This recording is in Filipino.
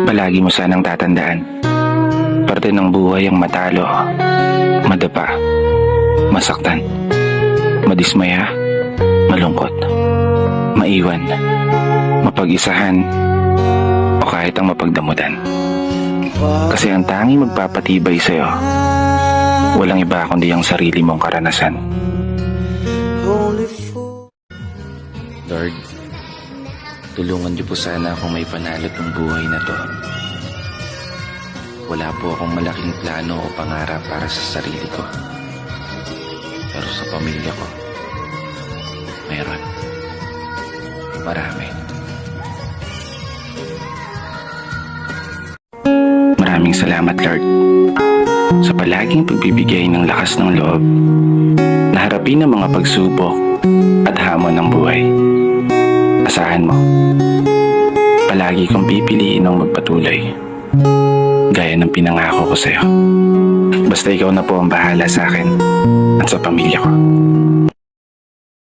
Palagi mo sanang tatandaan, parte ng buhay ang matalo, madapa, masaktan, madismaya, malungkot, maiwan, mapag-isahan, o kahit ang mapagdamutan. Kasi ang tanging magpapatibay sa'yo, walang iba kundi ang sarili mong karanasan. Lord, tulungan niyo po sana akong may panalot ng buhay na to. Wala po akong malaking plano o pangarap para sa sarili ko. Pero sa pamilya ko, meron. Marami. Maraming salamat, Lord, sa palaging pagbibigay ng lakas ng loob na harapin ang mga pagsubok at hamon ng buhay. Asahan mo, palagi kong pipiliin ang magpatuloy, gaya ng pinangako ko sa'yo. Basta ikaw na po ang bahala sa akin at sa pamilya ko.